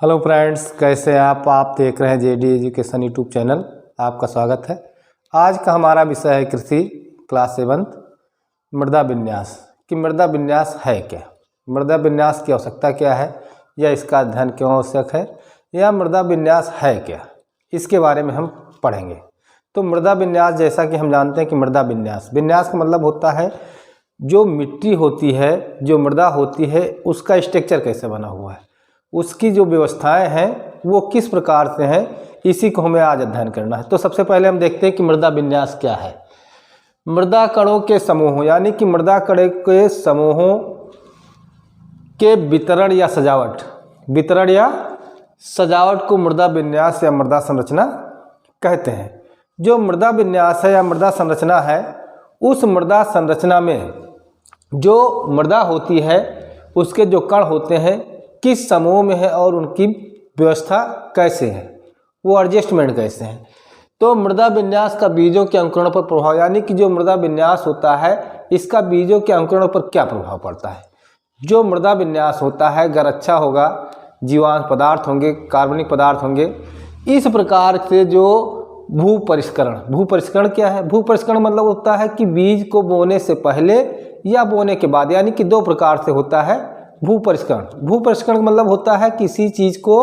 Hello friends, कैसे हैं आप देख रहे हैं जेडी एजुकेशन यूट्यूब चैनल। आपका स्वागत है। आज का हमारा विषय है कृषि क्लास 7 मृदा विन्यास। कि मृदा विन्यास है क्या, मृदा विन्यास की आवश्यकता क्या है, या इसका अध्ययन क्यों आवश्यक है, या मृदा विन्यास है क्या, इसके बारे में हम पढ़ेंगे। तो मृदा विन्यास, जैसा कि हम जानते हैं कि मृदा विन्यास का मतलब होता है जो मिट्टी होती है, जो मृदा होती है, उसका स्ट्रक्चर कैसे बना हुआ है, उसकी जो व्यवस्थाएं हैं वो किस प्रकार से हैं, इसी को हमें आज अध्ययन करना है। तो सबसे पहले हम देखते हैं कि मृदा विन्यास क्या है। मृदा कणों के समूहों, यानी कि मृदा कण के समूहों के वितरण या सजावट को मृदा विन्यास या मृदा संरचना कहते हैं। जो मृदा विन्यास है या मृदा संरचना है, उस मृदा संरचना में जो मृदा होती है उसके जो कण होते हैं किस समूह में है और उनकी व्यवस्था कैसे है, वो एडजस्टमेंट कैसे है। तो मृदा विन्यास का बीजों के अंकुरण पर प्रभाव, यानी कि जो मृदा विन्यास होता है इसका बीजों के अंकुरण पर क्या प्रभाव पड़ता है। जो मृदा विन्यास होता है अगर अच्छा होगा, जीवांश पदार्थ होंगे, कार्बनिक पदार्थ होंगे, इस प्रकार से जो भू परिष्करण क्या है। भू परिष्करण मतलब होता है कि बीज को बोने से पहले या बोने के बाद, यानी कि दो प्रकार से होता है भू परिष्करण मतलब होता है किसी चीज़ को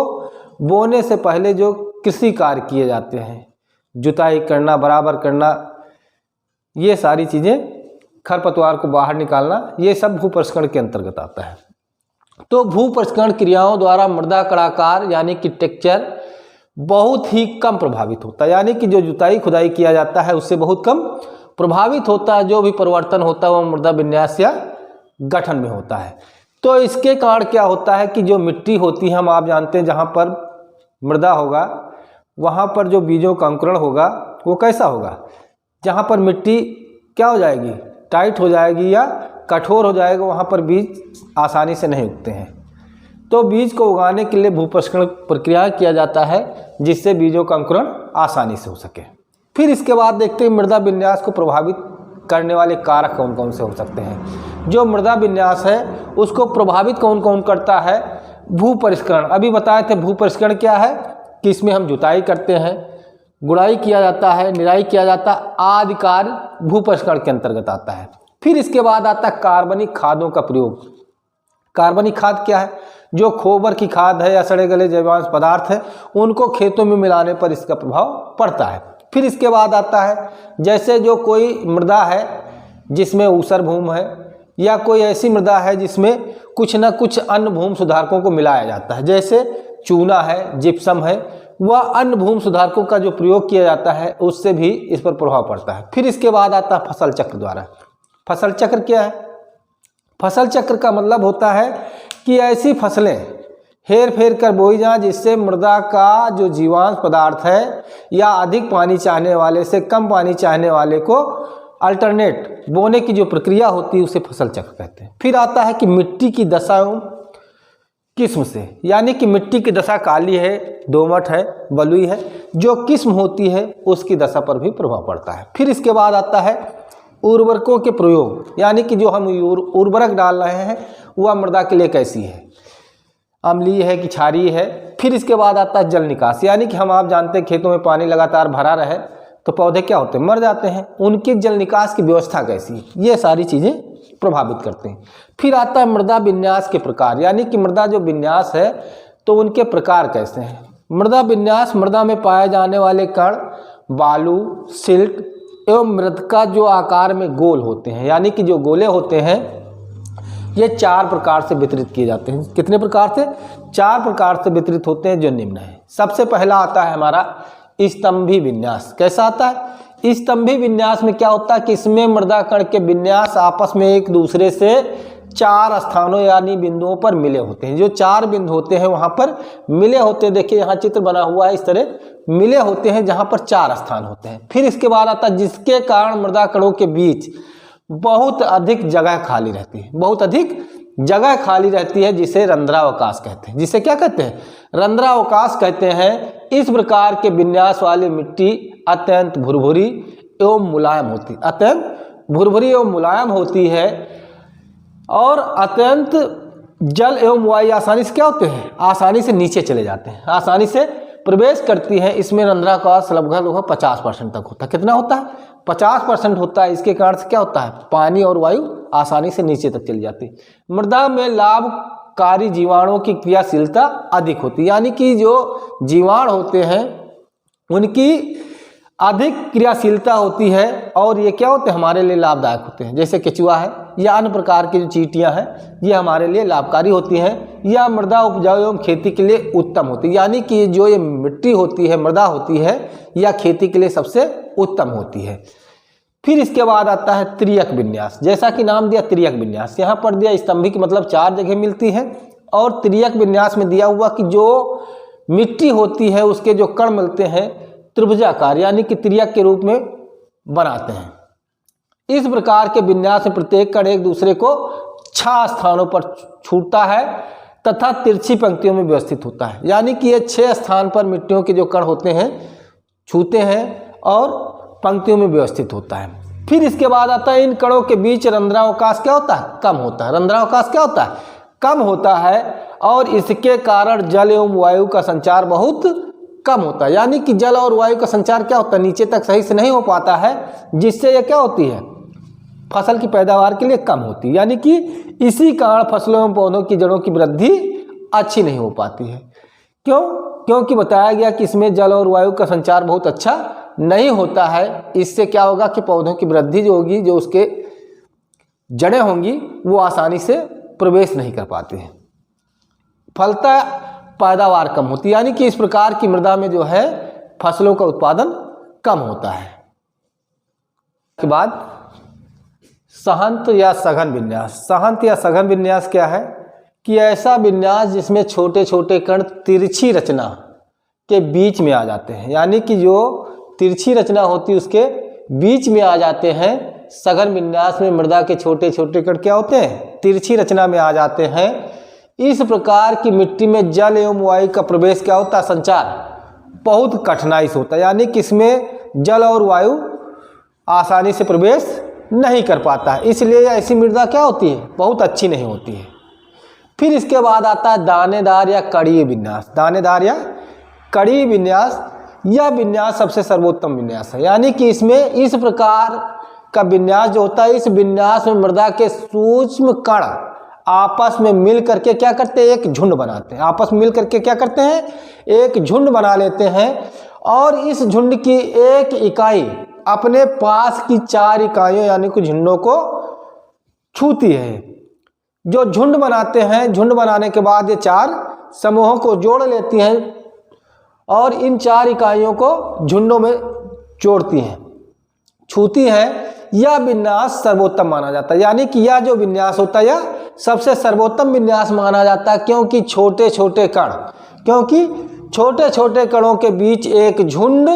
बोने से पहले जो कृषि कार्य किए जाते हैं, जुताई करना, बराबर करना, ये सारी चीज़ें, खरपतवार को बाहर निकालना, ये सब भू परिष्करण के अंतर्गत आता है। तो भू परिष्करण क्रियाओं द्वारा मृदा कणाकार यानी कि टेक्सचर बहुत ही कम प्रभावित होता है, यानी कि जो जुताई खुदाई किया जाता है उससे बहुत कम प्रभावित होता है। जो भी परिवर्तन होता है वो मृदा विन्यास या गठन में होता है। तो इसके कारण क्या होता है कि जो मिट्टी होती है, हम आप जानते हैं जहाँ पर मृदा होगा वहाँ पर जो बीजों का अंकुरण होगा वो कैसा होगा, जहाँ पर मिट्टी क्या हो जाएगी, टाइट हो जाएगी या कठोर हो जाएगा, वहाँ पर बीज आसानी से नहीं उगते हैं। तो बीज को उगाने के लिए भू परिष्करण प्रक्रिया किया जाता है जिससे बीजों का अंकुरण आसानी से हो सके। फिर इसके बाद देखते हैं मृदा विन्यास को प्रभावित करने वाले कारक कौन कौन से हो सकते हैं। जो मृदा विन्यास है उसको प्रभावित कौन कौन करता है। भू परिष्करण, अभी बताए थे भू परिष्करण क्या है कि इसमें हम जुताई करते हैं, गुड़ाई किया जाता है, निराई किया जाता है, आदि कार्य भू परिष्करण के अंतर्गत आता है। फिर इसके बाद आता है कार्बनिक खादों का प्रयोग। कार्बनिक खाद क्या है, जो गोबर की खाद है या सड़े गले जैवांश पदार्थ है उनको खेतों में मिलाने पर इसका प्रभाव पड़ता है। फिर इसके बाद आता है जैसे जो कोई मृदा है जिसमें ऊसर भूमि है, या कोई ऐसी मृदा है जिसमें कुछ न कुछ अन्य भूमि सुधारकों को मिलाया जाता है, जैसे चूना है, जिप्सम है, वह अन्य भूमि सुधारकों का जो प्रयोग किया जाता है उससे भी इस पर प्रभाव पड़ता है। फिर इसके बाद आता है फसल चक्र द्वारा। फसल चक्र क्या है, फसल चक्र का मतलब होता है कि ऐसी फसलें हेर फेर कर बोई जाए जिससे मृदा का जो जीवांश पदार्थ है या अधिक पानी चाहने वाले से कम पानी चाहने वाले को अल्टरनेट बोने की जो प्रक्रिया होती है उसे फसल चक्र कहते हैं। फिर आता है कि मिट्टी की दशा एवं किस्म से, यानी कि मिट्टी की दशा काली है, दोमट है, बलुई है, जो किस्म होती है उसकी दशा पर भी प्रभाव पड़ता है। फिर इसके बाद आता है उर्वरकों के प्रयोग, यानी कि जो हम उर्वरक डाल रहे हैं वह मृदा के लिए कैसी है, अम्लीय है कि क्षारीय है। फिर इसके बाद आता है जल निकास, यानी कि हम आप जानते हैं खेतों में पानी लगातार भरा रहे तो पौधे क्या होते हैं, मर जाते हैं, उनके जल निकास की व्यवस्था कैसी है, ये सारी चीज़ें प्रभावित करते हैं। फिर आता है मृदा विन्यास के प्रकार, यानी कि मृदा जो विन्यास है तो उनके प्रकार कैसे हैं। मृदा विन्यास, मृदा में पाए जाने वाले कण बालू, सिल्ट एवं मृदा जो आकार में गोल होते हैं, यानी कि जो गोले होते हैं ये 4 प्रकार से वितरित किए जाते हैं। कितने प्रकार से, 4 प्रकार से वितरित होते हैं जो निम्न है। सबसे पहला आता है हमारा स्तंभी विन्यास। कैसा आता है, स्तंभी विन्यास में क्या होता है कि इसमें मृदा कण के विन्यास आपस में एक दूसरे से 4 स्थानों यानी बिंदुओं पर मिले होते हैं। जो 4 बिंदु होते हैं वहां पर मिले होते हैं, देखिए यहाँ चित्र बना हुआ है, इस तरह मिले होते हैं जहां पर 4 स्थान होते हैं। फिर इसके बाद आता है जिसके कारण मृदा कणों के बीच बहुत अधिक जगह खाली रहती है, बहुत अधिक जगह खाली रहती है, जिसे रंध्रावकाश कहते हैं। जिसे क्या कहते हैं, रंध्रावकाश कहते हैं। इस प्रकार के विन्यास वाली मिट्टी अत्यंत भुरभुरी एवं मुलायम होती है, अत्यंत भुरभुरी एवं मुलायम होती है और अत्यंत जल एवं वायु आसानी से क्या होते हैं, आसानी से नीचे चले जाते हैं, आसानी से प्रवेश करती हैं। इसमें रंध्रावकाश लगभग 50% तक होता है। कितना होता है? 50% होता है। इसके कारण से क्या होता है, पानी और वायु आसानी से नीचे तक चली जाती है। मृदा में लाभकारी जीवाणुओं की क्रियाशीलता अधिक होती है, यानी कि जो जीवाणु होते हैं उनकी अधिक क्रियाशीलता होती है और ये क्या होते हैं, हमारे लिए लाभदायक होते हैं। जैसे केचुआ है या अन्य प्रकार की जो चींटियां हैं ये हमारे लिए लाभकारी होती हैं या मृदा उपजाऊ एवं खेती के लिए उत्तम होती है। यानी कि जो ये मिट्टी होती है, मृदा होती है, या खेती के लिए सबसे उत्तम होती है। फिर इसके बाद आता है त्रियक विन्यास। जैसा कि नाम दिया त्रियक विन्यास, यहाँ पर दिया स्तंभिक मतलब 4 जगह मिलती है। और त्रियक विन्यास में दिया हुआ कि जो मिट्टी होती है उसके जो कण मिलते हैं त्रिभुजाकार यानी कि त्रियक के रूप में बनाते हैं। इस प्रकार के विन्यास में प्रत्येक कण एक दूसरे को 6 स्थानों पर छूटता है तथा तिरछी पंक्तियों में व्यवस्थित होता है। यानी कि ये 6 स्थान पर मिट्टियों के जो कण होते हैं छूते हैं और पंक्तियों में व्यवस्थित होता है। फिर इसके बाद आता है इन कणों के बीच रंध्रावकाश क्या होता है, कम होता है। रंध्रावकाश क्या होता है, कम होता है और इसके कारण जल एवं वायु का संचार बहुत कम होता है। यानी कि जल और वायु का संचार क्या होता है, नीचे तक सही से नहीं हो पाता है, जिससे ये क्या होती है, फसल की पैदावार के लिए कम होती है। यानी कि इसी कारण फसलों एवं पौधों की जड़ों की वृद्धि अच्छी नहीं हो पाती है। क्यों? क्योंकि बताया गया कि इसमें जल और वायु का संचार बहुत अच्छा नहीं होता है। इससे क्या होगा कि पौधों की वृद्धि जो होगी, जो उसके जड़ें होंगी वो आसानी से प्रवेश नहीं कर पाते हैं, फलता पैदावार कम होती है। यानी कि इस प्रकार की मृदा में जो है फसलों का उत्पादन कम होता है। के बाद सहंत या सघन विन्यास। सहंत या सघन विन्यास क्या है कि ऐसा विन्यास जिसमें छोटे छोटे कण तिरछी रचना के बीच में आ जाते हैं। यानी कि जो तिरछी रचना होती है उसके बीच में आ जाते हैं। सघन विन्यास में मृदा के छोटे छोटे कण क्या होते हैं, तिरछी रचना में आ जाते हैं। इस प्रकार की मिट्टी में जल एवं वायु का प्रवेश क्या होता है, संचार बहुत कठिनाई से होता है। यानी कि इसमें जल और वायु आसानी से प्रवेश नहीं कर पाता है, इसलिए ऐसी मृदा क्या होती है, बहुत अच्छी नहीं होती है। फिर इसके बाद आता है दानेदार या कड़ी विन्यास। दानेदार या कड़ी विन्यास, यह विन्यास सबसे सर्वोत्तम विन्यास है। यानी कि इसमें इस प्रकार का विन्यास जो होता है, इस विन्यास में मृदा के सूक्ष्म कण आपस में मिल करके क्या करते हैं, एक झुंड बनाते हैं। आपस में मिल करके क्या करते हैं, एक झुंड बना लेते हैं और इस झुंड की एक इकाई अपने पास की 4 इकाइयों यानी कि झुंडों को छूती है। जो झुंड बनाते हैं, झुंड बनाने के बाद ये 4 समूहों को जोड़ लेती हैं और इन 4 इकाइयों को झुंडों में जोड़ती हैं, छूती हैं। यह विन्यास सर्वोत्तम माना जाता है। यानी कि यह जो विन्यास होता है यह सबसे सर्वोत्तम विन्यास माना जाता है, क्योंकि छोटे छोटे कणों के बीच एक झुंड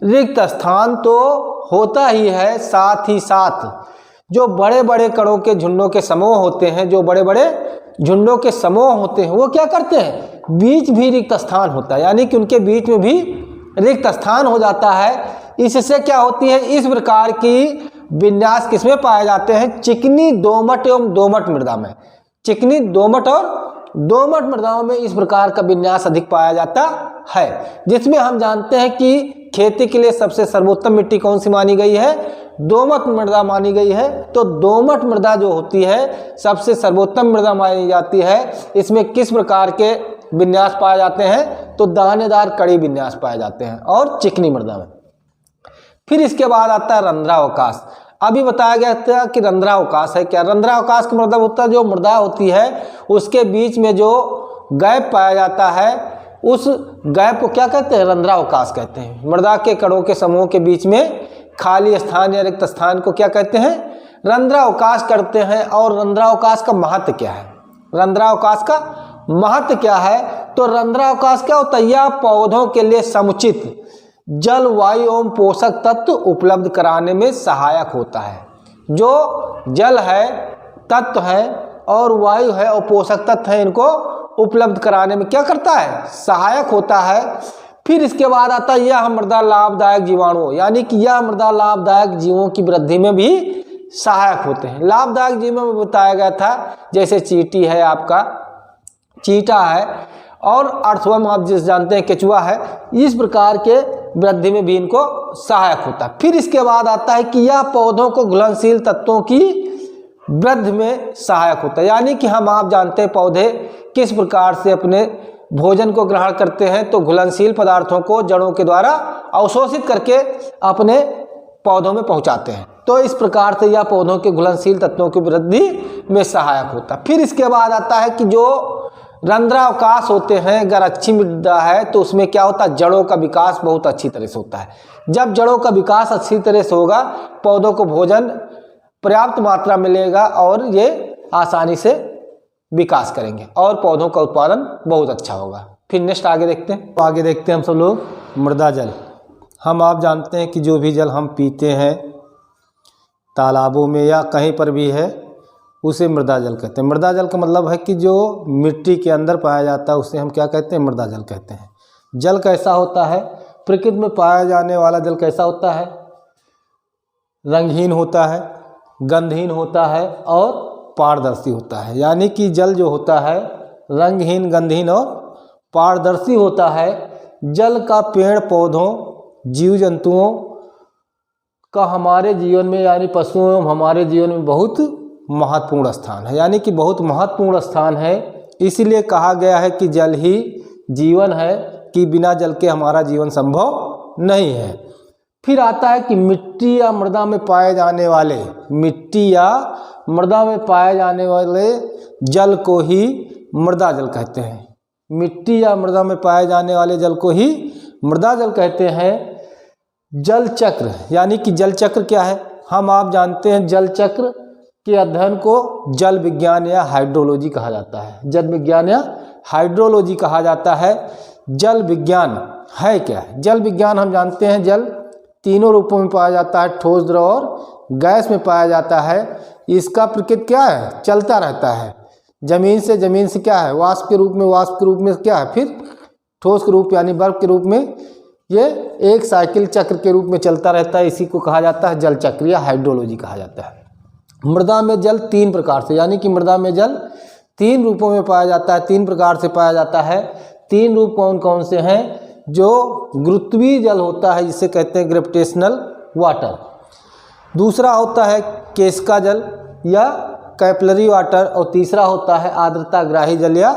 रिक्त स्थान तो होता ही है, साथ ही साथ जो बड़े बड़े कणों के झुंडों के समूह होते हैं, जो बड़े बड़े झुंडों के समूह होते हैं वो क्या करते हैं, बीच भी रिक्त स्थान होता है। यानी कि उनके बीच में भी रिक्त स्थान हो जाता है। इससे क्या होती है, इस प्रकार की विन्यास किसमें पाए जाते हैं, चिकनी दोमट एवं दोमट मृदा में। चिकनी दोमट और दोमट मृदाओं में इस प्रकार का विन्यास अधिक पाया जाता है, जिसमें हम जानते हैं कि खेती के लिए सबसे सर्वोत्तम मिट्टी कौन सी मानी गई है, दोमट मृदा मानी गई है। तो दोमट मृदा जो होती है सबसे सर्वोत्तम मृदा मानी जाती है। इसमें किस प्रकार के विन्यास पाए जाते हैं, तो दानेदार कड़ी विन्यास पाए जाते हैं और चिकनी मृदा में। फिर इसके बाद आता है रंध्रावकाश। अभी बताया गया था कि रंध्रावकाश है क्या। रंध्रावकाश का मतलब होता है जो मृदा होती है उसके बीच में जो गैप पाया जाता है उस गैप को क्या कहते हैं, रंध्रावकाश कहते हैं। मृदा के कणों के समूह के बीच में खाली स्थान या रिक्त स्थान को क्या कहते हैं, रंध्रावकाश करते हैं। और रंध्रावकाश का महत्व क्या है, रंध्रावकाश का महत्व क्या है, तो रंध्रावकाश क्या होता है, यह पौधों के लिए समुचित जल वायु एवं पोषक तत्व उपलब्ध कराने में सहायक होता है। जो जल है, तत्व है और वायु है और पोषक तत्व है, इनको उपलब्ध कराने में क्या करता है, सहायक होता है। फिर इसके बाद आता है यह मृदा लाभदायक जीवाणुओं, यानी कि यह मृदा लाभदायक जीवों की वृद्धि में भी सहायक होते हैं। लाभदायक जीवों में बताया गया था जैसे चींटी है, आपका चींटा है, और अर्थवर्म आप जिस जानते हैं केचुआ है, इस प्रकार के वृद्धि में भी इनको सहायक होता है। फिर इसके बाद आता है कि यह पौधों को घुलनशील तत्वों की वृद्धि में सहायक होता है। यानी कि आप जानते हैं पौधे किस प्रकार से अपने भोजन को ग्रहण करते हैं, तो घुलनशील पदार्थों को जड़ों के द्वारा अवशोषित करके अपने पौधों में पहुंचाते हैं। तो इस प्रकार से यह पौधों के घुलनशील तत्वों की वृद्धि में सहायक होता है। फिर इसके बाद आता है कि जो रंध्रावकाश होते हैं, अगर अच्छी मृदा है तो उसमें क्या होता है, जड़ों का विकास बहुत अच्छी तरह से होता है। जब जड़ों का विकास अच्छी तरह से होगा, पौधों को भोजन पर्याप्त मात्रा मिलेगा और ये आसानी से विकास करेंगे और पौधों का उत्पादन बहुत अच्छा होगा। फिर नेक्स्ट आगे देखते हैं। आगे देखते हैं हम सब लोग मृदा जल। आप जानते हैं कि जो भी जल हम पीते हैं तालाबों में या कहीं पर भी है, उसे मृदा जल कहते हैं। मृदा जल का मतलब है कि जो मिट्टी के अंदर पाया जाता है उसे हम क्या कहते हैं, मृदा जल कहते हैं। जल कैसा होता है, प्रकृति में पाया जाने वाला जल कैसा होता है, रंगहीन होता है, गंधहीन होता है और पारदर्शी होता है। यानी कि जल जो होता है रंगहीन, गंधहीन और पारदर्शी होता है। जल का पेड़ पौधों, जीव जंतुओं का हमारे जीवन में यानी पशुओं एवं हमारे जीवन में बहुत महत्वपूर्ण स्थान है। यानी कि बहुत महत्वपूर्ण स्थान है। इसीलिए कहा गया है कि जल ही जीवन है, कि बिना जल के हमारा जीवन संभव नहीं है। फिर आता है कि मिट्टी या मृदा में पाए जाने वाले जल को ही मृदा जल कहते हैं। मिट्टी या मृदा में पाए जाने वाले जल को ही मृदा जल कहते हैं। जल चक्र, यानी कि जल चक्र क्या है, आप जानते हैं जल चक्र के अध्ययन को जल विज्ञान या हाइड्रोलॉजी कहा जाता है। जल विज्ञान या हाइड्रोलॉजी कहा जाता है। जल विज्ञान है क्या, जल विज्ञान हम जानते हैं जल तीनों रूपों में पाया जाता है, ठोस, द्रव और गैस में पाया जाता है। इसका प्रकृति क्या है, चलता रहता है। जमीन से क्या है, वाष्प के रूप में क्या है, फिर ठोस के रूप यानी बर्फ के रूप में, ये एक साइकिल चक्र के रूप में चलता रहता है। इसी को कहा जाता है जल चक्र या हाइड्रोलॉजी कहा जाता है। मृदा में जल 3 प्रकार से, यानी कि मृदा में जल 3 रूपों में पाया जाता है, 3 प्रकार से पाया जाता है। 3 रूप कौन कौन से हैं, जो गुरुत्वीय जल होता है जिसे कहते हैं ग्रेविटेशनल वाटर, दूसरा होता है केशिका जल या कैपिलरी वाटर, और तीसरा होता है आर्द्रताग्राही जल या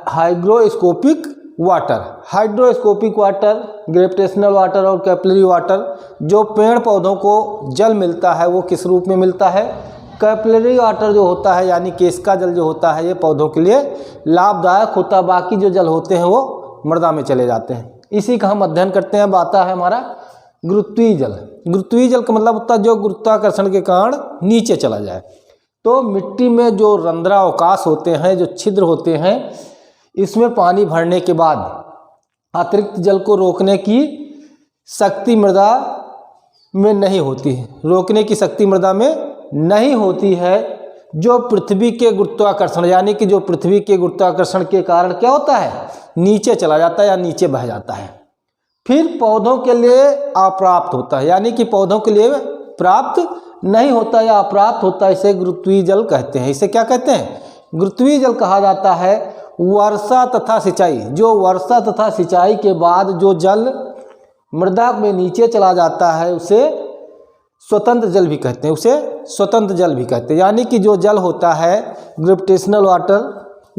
hygroscopic water. Hydroscopic water, gravitational water और कैपिलरी वाटर, जो पेड़ पौधों को जल मिलता है वो किस रूप में मिलता है, कैपिलरी वाटर जो होता है यानी केशिका जल जो होता है ये पौधों के लिए लाभदायक होता है। बाकी जो जल होते हैं वो मृदा में चले जाते हैं। इसी का हम अध्ययन करते हैं। आता है हमारा गुरुत्वीय जल। गुरुत्वीय जल का मतलब होता है जो गुरुत्वाकर्षण के कारण नीचे चला जाए। तो मिट्टी में जो रंध्रावकाश होते हैं, जो छिद्र होते हैं, इसमें पानी भरने के बाद अतिरिक्त जल को रोकने की शक्ति मृदा में नहीं होती है, रोकने की शक्ति मृदा में नहीं होती है। जो पृथ्वी के गुरुत्वाकर्षण, यानी कि जो पृथ्वी के गुरुत्वाकर्षण के कारण क्या होता है, नीचे चला जाता है या नीचे बह जाता है। फिर पौधों के लिए अप्राप्त होता है, यानी कि पौधों के लिए प्राप्त नहीं होता या अप्राप्त होता है। इसे गुरुत्वीय जल कहते हैं। इसे क्या कहते हैं, गुरुत्वीय जल कहा जाता है। वर्षा तथा सिंचाई, जो वर्षा तथा सिंचाई के बाद जो जल मृदा में नीचे चला जाता है उसे स्वतंत्र जल भी कहते हैं। यानी कि जो जल होता है ग्रेविटेशनल वाटर,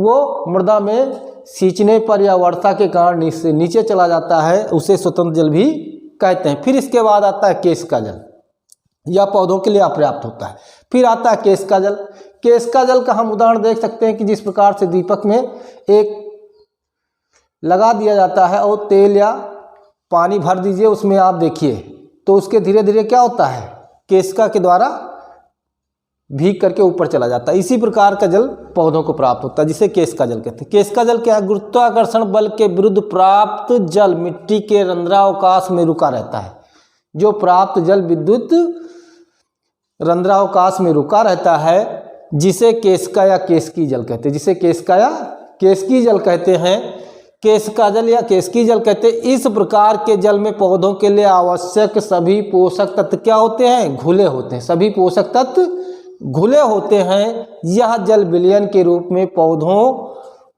वो मृदा में सींचने पर या वर्षा के कारण नीचे चला जाता है, उसे स्वतंत्र जल भी कहते हैं। फिर इसके बाद आता है केशिका जल, यह पौधों के लिए अपर्याप्त होता है। फिर आता है केशिका जल। केशिका जल का हम उदाहरण देख सकते हैं कि जिस प्रकार से दीपक में एक लगा दिया जाता है और तेल या पानी भर दीजिए उसमें, आप देखिए तो उसके धीरे धीरे क्या होता है, केशिका के द्वारा भीग करके ऊपर चला जाता है। इसी प्रकार का जल पौधों को प्राप्त होता है, जिसे केशिका जल कहते हैं। केशिका जल क्या है, गुरुत्वाकर्षण बल के विरुद्ध प्राप्त जल मिट्टी के रंध्रावकाश में रुका रहता है। जो प्राप्त जल विद्युत रंध्रावकाश में रुका रहता है, जिसे केशिका या केशिकी जल कहते हैं। केशिका जल या केशिकी जल कहते हैं। इस प्रकार के जल में पौधों के लिए आवश्यक सभी पोषक तत्व क्या होते हैं? घुले होते हैं। सभी पोषक तत्व घुले होते हैं। यह जल विलयन के रूप में पौधों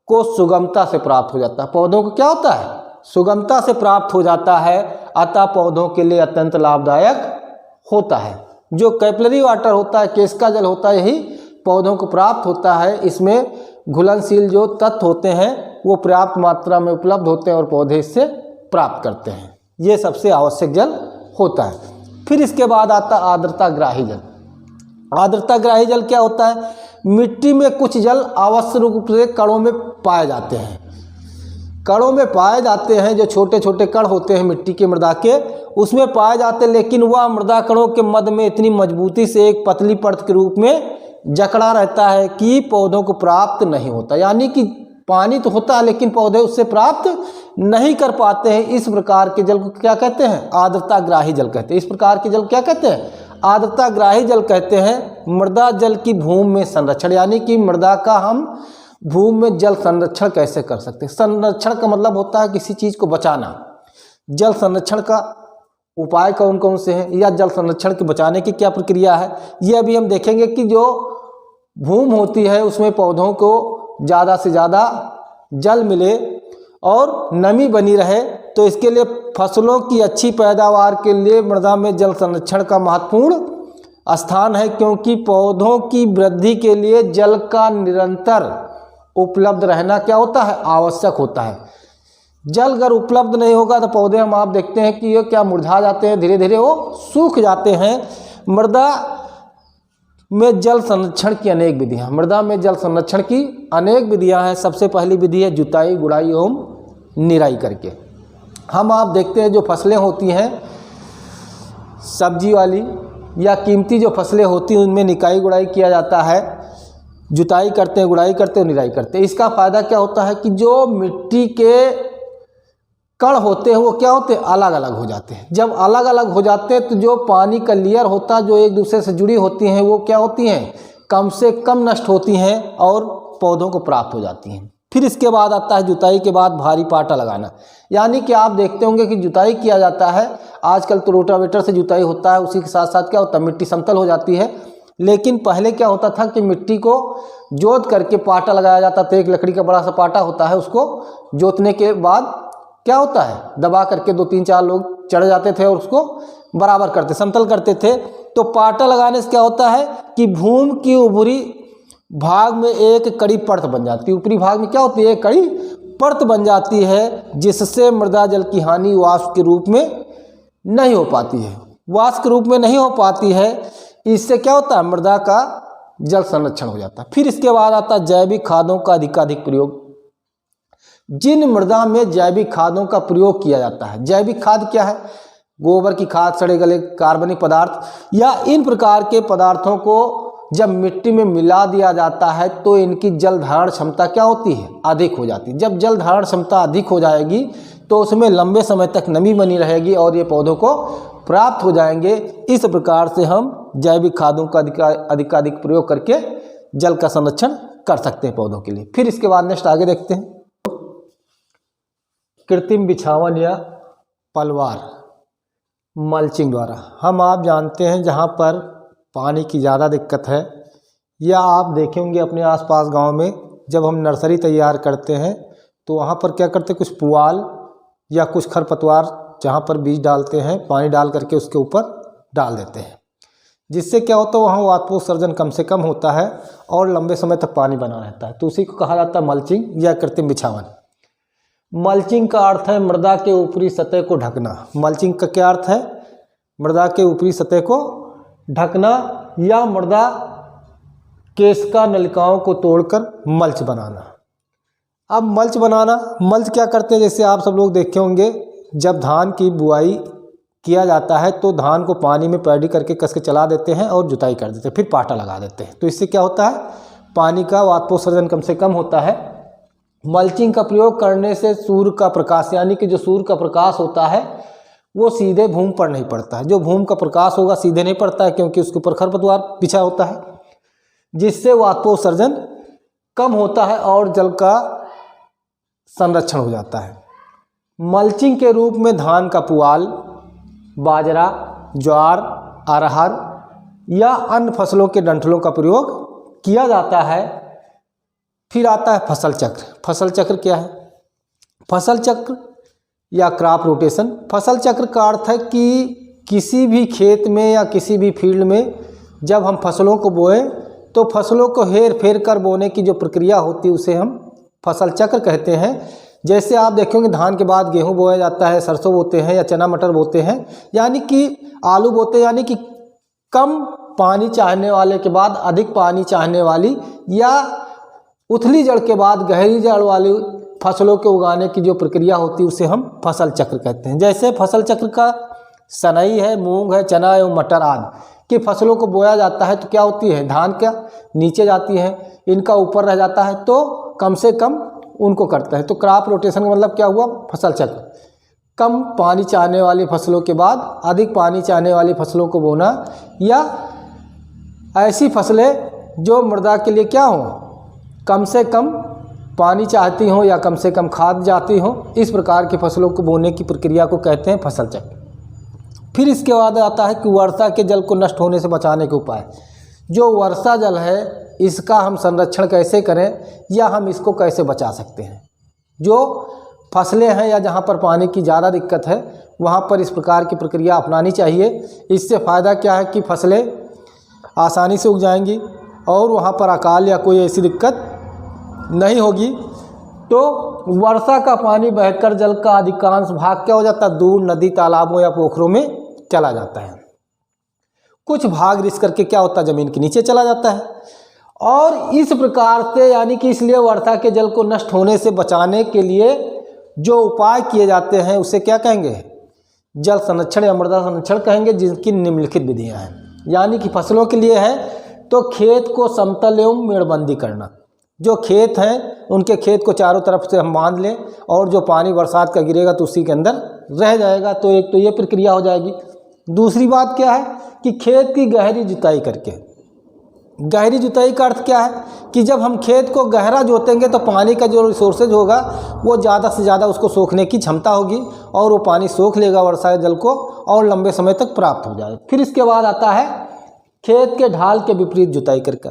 को सुगमता से प्राप्त हो जाता है। पौधों को क्या होता है? सुगमता से प्राप्त हो जाता है, अतः पौधों के लिए अत्यंत लाभदायक होता है। जो कैपिलरी वाटर होता है, केशिका जल होता है, यही पौधों को प्राप्त होता है। इसमें घुलनशील जो तत्व होते हैं वो पर्याप्त मात्रा में उपलब्ध होते हैं और पौधे इससे प्राप्त करते हैं। ये सबसे आवश्यक जल होता है। फिर इसके बाद आता आर्द्रताग्राही जल। आर्द्रताग्राही जल क्या होता है? मिट्टी में कुछ जल आवश्यक रूप से कणों में पाए जाते हैं। कणों में पाए जाते हैं, जो छोटे छोटे कण होते हैं मिट्टी के, मृदा के, उसमें पाए जाते हैं, लेकिन वह मृदा कणों के मध्य में इतनी मजबूती से एक पतली परत के रूप में जकड़ा रहता है कि पौधों को प्राप्त नहीं होता। यानी कि पानी तो होता है लेकिन पौधे उससे प्राप्त नहीं कर पाते हैं। इस प्रकार के जल को क्या कहते हैं? आर्द्रताग्राही जल कहते हैं। इस प्रकार के जल क्या कहते हैं? आर्द्रताग्राही जल कहते हैं। मृदा जल की भूमि में संरक्षण, यानी कि मृदा का हम भूमि में जल संरक्षण कैसे कर सकते हैं? संरक्षण का मतलब होता है किसी चीज़ को बचाना। जल संरक्षण का उपाय कौन कौन से हैं, या जल संरक्षण के बचाने की क्या प्रक्रिया है, ये अभी हम देखेंगे। कि जो भूमि होती है उसमें पौधों को ज़्यादा से ज़्यादा जल मिले और नमी बनी रहे, तो इसके लिए फसलों की अच्छी पैदावार के लिए मृदा में जल संरक्षण का महत्वपूर्ण स्थान है। क्योंकि पौधों की वृद्धि के लिए जल का निरंतर उपलब्ध रहना क्या होता है? आवश्यक होता है। जल अगर उपलब्ध नहीं होगा तो पौधे हम आप देखते हैं कि ये क्या मुरझा जाते हैं, धीरे धीरे वो सूख जाते हैं। मृदा में जल संरक्षण की अनेक विधियाँ। मृदा में जल संरक्षण की अनेक विधियाँ हैं। सबसे पहली विधि है जुताई, गुड़ाई एवं निराई करके। हम आप देखते हैं जो फसलें होती हैं सब्जी वाली या कीमती जो फसलें होती हैं उनमें निकाई गुड़ाई किया जाता है। जुताई करते हैं, गुड़ाई करते हैं, निराई करते हैं। इसका फ़ायदा क्या होता है कि जो मिट्टी के कण होते हैं वो क्या होते हैं? अलग अलग हो जाते हैं। जब अलग अलग हो जाते हैं तो जो पानी का लेयर होता है, जो एक दूसरे से जुड़ी होती हैं, वो क्या होती हैं? कम से कम नष्ट होती हैं और पौधों को प्राप्त हो जाती हैं। फिर इसके बाद आता है जुताई के बाद भारी पाटा लगाना। यानी कि आप देखते होंगे कि जुताई किया जाता है, आजकल तो रोटावेटर से जुताई होता है, उसी के साथ साथ क्या होता है? मिट्टी समतल हो जाती है। लेकिन पहले क्या होता था कि मिट्टी को जोत करके पाटा लगाया जाता था। एक लकड़ी का बड़ा सा पाटा होता है, उसको जोतने के बाद क्या होता है? दबा करके 2-3-4 लोग चढ़ जाते थे और उसको बराबर करते, समतल करते थे। तो पाटा लगाने से क्या होता है कि भूमि की ऊपरी भाग में एक कड़ी परत बन जाती है। ऊपरी भाग में क्या होती है? एक कड़ी परत बन जाती है, जिससे मृदा जल की हानि वाष्प के रूप में नहीं हो पाती है। वाष्प के रूप में नहीं हो पाती है। इससे क्या होता है? मृदा का जल संरक्षण हो जाता है। फिर इसके बाद आता है जैविक खादों का अधिकाधिक प्रयोग। जिन मृदा में जैविक खादों का प्रयोग किया जाता है, जैविक खाद क्या है? गोबर की खाद, सड़े गले कार्बनिक पदार्थ या इन प्रकार के पदार्थों को जब मिट्टी में मिला दिया जाता है तो इनकी जल धारण क्षमता क्या होती है? अधिक हो जाती है। जब जल धारण क्षमता अधिक हो जाएगी तो उसमें लंबे समय तक नमी बनी रहेगी और ये पौधों को प्राप्त हो जाएंगे। इस प्रकार से हम जैविक खादों का अधिकाधिक प्रयोग करके जल का संरक्षण कर सकते हैं पौधों के लिए। फिर इसके बाद नेक्स्ट आगे देखते हैं, कृत्रिम बिछावन या पलवार, मल्चिंग द्वारा। हम आप जानते हैं जहाँ पर पानी की ज़्यादा दिक्कत है, या आप देखेंगे अपने आसपास गांव में जब हम नर्सरी तैयार करते हैं तो वहाँ पर क्या करते हैं? कुछ पुआल या कुछ खरपतवार जहाँ पर बीज डालते हैं, पानी डाल करके उसके ऊपर डाल देते हैं, जिससे क्या होता है? वहाँ वाष्पोत्सर्जन कम से कम होता है और लंबे समय तक पानी बना रहता है। तो उसी को कहा जाता है मल्चिंग या कृत्रिम बिछावन। मल्चिंग का अर्थ है मृदा के ऊपरी सतह को ढकना। मल्चिंग का क्या अर्थ है? मृदा के ऊपरी सतह को ढकना या मृदा केशिका नलिकाओं को तोड़कर मल्च बनाना। अब मल्च बनाना, मल्च क्या करते हैं? जैसे आप सब लोग देखे होंगे जब धान की बुआई किया जाता है तो धान को पानी में पैडी करके कस के चला देते हैं और जुताई कर देते हैं, फिर पाटा लगा देते हैं। तो इससे क्या होता है? पानी का वाष्पोत्सर्जन कम से कम होता है। मल्चिंग का प्रयोग करने से सूर्य का प्रकाश, यानी कि जो सूर्य का प्रकाश होता है वो सीधे भूमि पर नहीं पड़ता है। जो भूमि का प्रकाश होगा सीधे नहीं पड़ता है, क्योंकि उसके ऊपर खरपतवार बिछा होता है, जिससे वाष्पोत्सर्जन कम होता है और जल का संरक्षण हो जाता है। मल्चिंग के रूप में धान का पुआल, बाजरा, ज्वार, अरहर या अन्य फसलों के डंठलों का प्रयोग किया जाता है। फिर आता है फसल चक्र। फसल चक्र क्या है? फसल चक्र या क्रॉप रोटेशन। फसल चक्र का अर्थ है कि किसी भी खेत में या किसी भी फील्ड में जब हम फसलों को बोएं तो फसलों को हेर फेर कर बोने की जो प्रक्रिया होती है उसे हम फसल चक्र कहते हैं। जैसे आप देखेंगे धान के बाद गेहूं बोया जाता है, सरसों बोते हैं या चना मटर बोते हैं, यानी कि आलू बोते हैं, यानी कि कम पानी चाहने वाले के बाद अधिक पानी चाहने वाली या उथली जड़ के बाद गहरी जड़ वाली फसलों के उगाने की जो प्रक्रिया होती है उसे हम फसल चक्र कहते हैं। जैसे फसल चक्र का सनई है, मूंग है, चना एवं मटर आदि की फसलों को बोया जाता है तो क्या होती है, धान क्या नीचे जाती है, इनका ऊपर रह जाता है तो कम से कम उनको करता है। तो क्रॉप रोटेशन का मतलब क्या हुआ? फसल चक्र। कम पानी चाहने वाली फसलों के बाद अधिक पानी चाहने वाली फसलों को बोना या ऐसी फसलें जो मृदा के लिए क्या हो, कम से कम पानी चाहती हों या कम से कम खाद जाती हों, इस प्रकार की फसलों को बोने की प्रक्रिया को कहते हैं फसल चक्र। फिर इसके बाद आता है कि वर्षा के जल को नष्ट होने से बचाने के उपाय। जो वर्षा जल है इसका हम संरक्षण कैसे करें या हम इसको कैसे बचा सकते हैं। जो फसलें हैं या जहाँ पर पानी की ज़्यादा दिक्कत है वहाँ पर इस प्रकार की प्रक्रिया अपनानी चाहिए। इससे फ़ायदा क्या है कि फसलें आसानी से उग जाएंगी और वहाँ पर अकाल या कोई ऐसी दिक्कत नहीं होगी। तो वर्षा का पानी बहकर जल का अधिकांश भाग क्या हो जाता है, दूर नदी, तालाबों या पोखरों में चला जाता है। कुछ भाग रिस करके क्या होता है, ज़मीन के नीचे चला जाता है। और इस प्रकार से यानी कि इसलिए वर्षा के जल को नष्ट होने से बचाने के लिए जो उपाय किए जाते हैं उसे क्या कहेंगे, जल संरक्षण या मृदा संरक्षण कहेंगे, जिनकी निम्नलिखित विधियां हैं। यानी कि फसलों के लिए है तो खेत को समतल एवं मेड़बंदी करना। जो खेत हैं उनके खेत को चारों तरफ से हम बांध लें और जो पानी बरसात का गिरेगा तो उसी के अंदर रह जाएगा। तो एक तो ये प्रक्रिया हो जाएगी। दूसरी बात क्या है कि खेत की गहरी जुताई करके। गहरी जुताई का अर्थ क्या है कि जब हम खेत को गहरा जोतेंगे तो पानी का जो रिसोर्सेज होगा वो ज़्यादा से ज़्यादा उसको सोखने की क्षमता होगी और वो पानी सोख लेगा वर्षा जल को और लंबे समय तक प्राप्त हो जाएगा। फिर इसके बाद आता है खेत के ढाल के विपरीत जुताई करके।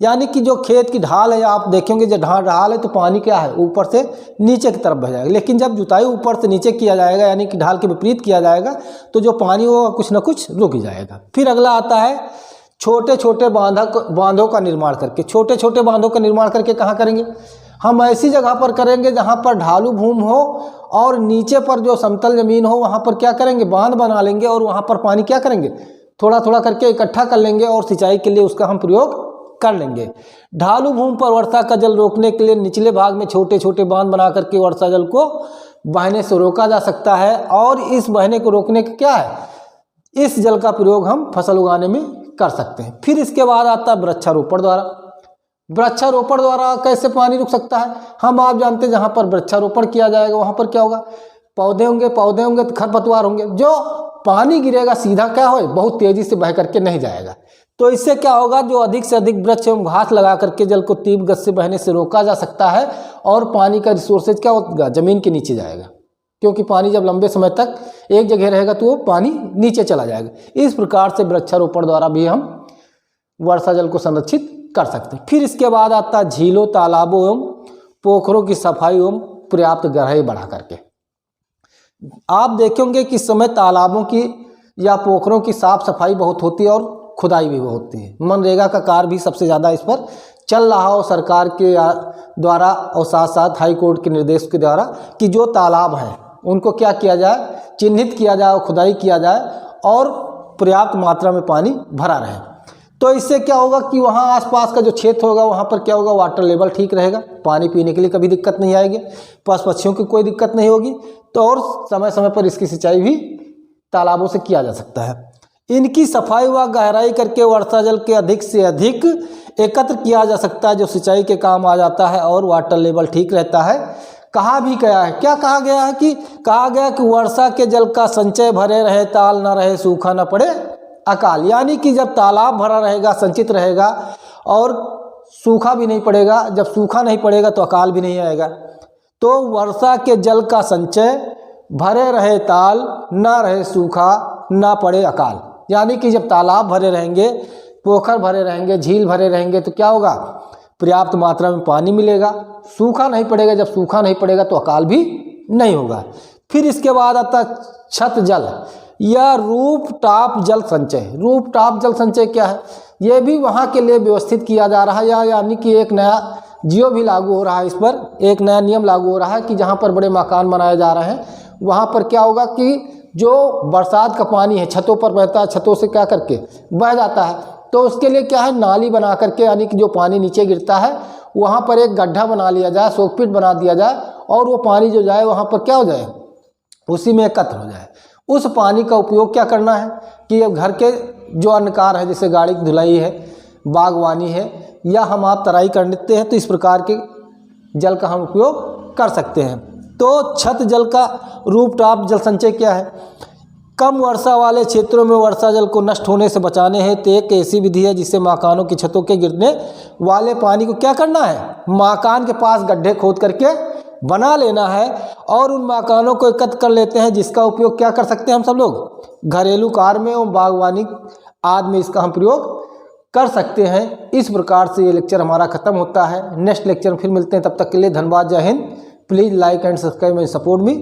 यानी कि जो खेत की ढाल है, आप देखेंगे जो ढाल है तो पानी क्या है, ऊपर से नीचे की तरफ बह जाएगा। लेकिन जब जुताई ऊपर से नीचे किया जाएगा यानी कि ढाल के विपरीत किया जाएगा तो जो पानी वो कुछ ना कुछ रुक जाएगा। फिर अगला आता है छोटे छोटे बांधों का निर्माण करके। छोटे छोटे बांधों का निर्माण करके कहाँ करेंगे, हम ऐसी जगह पर करेंगे जहाँ पर ढालू भूमि हो और नीचे पर जो समतल ज़मीन हो वहाँ पर क्या करेंगे, बांध बना लेंगे और वहाँ पर पानी क्या करेंगे, थोड़ा थोड़ा करके इकट्ठा कर लेंगे और सिंचाई के लिए उसका हम प्रयोग कर लेंगे। ढालू भूमि पर वर्षा का जल रोकने के लिए निचले भाग में छोटे छोटे बांध बना करके वर्षा जल को बहने से रोका जा सकता है। और इस बहने को रोकने का क्या है, इस जल का प्रयोग हम फसल उगाने में कर सकते हैं। फिर इसके बाद आता है वृक्षारोपण द्वारा। वृक्षारोपण द्वारा कैसे पानी रुक सकता है, हम आप जानते हैं जहाँ पर वृक्षारोपण किया जाएगा वहाँ पर क्या होगा, पौधे होंगे तो खरपतवार होंगे, जो पानी गिरेगा सीधा क्या हो, बहुत तेजी से बह करके नहीं जाएगा। तो इससे क्या होगा, जो अधिक से अधिक वृक्ष एवं घास लगा करके जल को तीव्र गति से बहने से रोका जा सकता है और पानी का रिसोर्सेज क्या होगा, जमीन के नीचे जाएगा। क्योंकि पानी जब लंबे समय तक एक जगह रहेगा तो वो पानी नीचे चला जाएगा। इस प्रकार से वृक्षारोपण द्वारा भी हम वर्षा जल को संरक्षित कर सकते हैं। फिर इसके बाद आता है झीलों, तालाबों एवं पोखरों की सफाई एवं पर्याप्त गहराई बढ़ा करके। आप देखेंगे कि इस समय तालाबों की या पोखरों की साफ सफाई बहुत होती है और खुदाई भी बहुत होती है। मनरेगा का कार्य भी सबसे ज़्यादा इस पर चल रहा हो सरकार के द्वारा और साथ साथ हाई कोर्ट के निर्देश के द्वारा कि जो तालाब हैं उनको क्या किया जाए, चिन्हित किया जाए, खुदाई किया जाए और पर्याप्त मात्रा में पानी भरा रहे। तो इससे क्या होगा कि वहाँ आसपास का जो क्षेत्र होगा वहाँ पर क्या होगा, वाटर लेवल ठीक रहेगा, पानी पीने के लिए कभी दिक्कत नहीं आएगी, पशु पक्षियों की कोई दिक्कत नहीं होगी। तो और समय समय पर इसकी सिंचाई भी तालाबों से किया जा सकता है। इनकी सफाई व गहराई करके वर्षा जल के अधिक से अधिक एकत्र किया जा सकता है जो सिंचाई के काम आ जाता है और वाटर लेवल ठीक रहता है। कहा भी गया है, क्या कहा गया है कि कहा गया कि वर्षा के जल का संचय भरे रहे, ताल न रहे, सूखा न पड़े अकाल। यानी कि जब तालाब भरा रहेगा, संचित रहेगा और सूखा भी नहीं पड़ेगा, जब सूखा नहीं पड़ेगा तो अकाल भी नहीं आएगा। तो वर्षा के जल का संचय, भरे रहे ताल, ना रहे सूखा, ना पड़े अकाल। यानी कि जब तालाब भरे रहेंगे, पोखर भरे रहेंगे, झील भरे रहेंगे तो क्या होगा, पर्याप्त मात्रा में पानी मिलेगा, सूखा नहीं पड़ेगा। जब सूखा नहीं पड़ेगा तो अकाल भी नहीं होगा। फिर इसके बाद आता है छत जल या रूपटॉप जल संचय। रूपटॉप जल संचय क्या है, ये भी वहाँ के लिए व्यवस्थित किया जा रहा है, यानी कि एक नया जियो भी लागू हो रहा है, इस पर एक नया नियम लागू हो रहा है कि जहाँ पर बड़े मकान बनाए जा रहे हैं वहाँ पर क्या होगा कि जो बरसात का पानी है छतों पर बहता है, छतों से क्या करके बह जाता है, तो उसके लिए क्या है, नाली बना करके, यानी कि जो पानी नीचे गिरता है वहाँ पर एक गड्ढा बना लिया जाए, सोकपिट बना दिया जाए, और वो पानी जो जाए वहाँ पर क्या हो जाए, उसी में एकत्र हो जाए। उस पानी का उपयोग क्या करना है कि अब घर के जो अन्य कार्य है, जैसे गाड़ी की धुलाई है, बागवानी है, या हम आप तराई कर लेते हैं, तो इस प्रकार के जल का हम उपयोग कर सकते हैं। तो छत जल का रूपटॉप जल संचय क्या है, कम वर्षा वाले क्षेत्रों में वर्षा जल को नष्ट होने से बचाने हेतु एक ऐसी विधि है जिससे मकानों की छतों के गिरने वाले पानी को क्या करना है, मकान के पास गड्ढे खोद करके बना लेना है, और उन मकानों को एकत्र कर लेते हैं, जिसका उपयोग क्या कर सकते हैं हम सब लोग, घरेलू कार्य में और बागवानी आदि में इसका हम प्रयोग कर सकते हैं। इस प्रकार से ये लेक्चर हमारा खत्म होता है। नेक्स्ट लेक्चर में फिर मिलते हैं, तब तक के लिए धन्यवाद, जय Hind. Please like and subscribe and support me.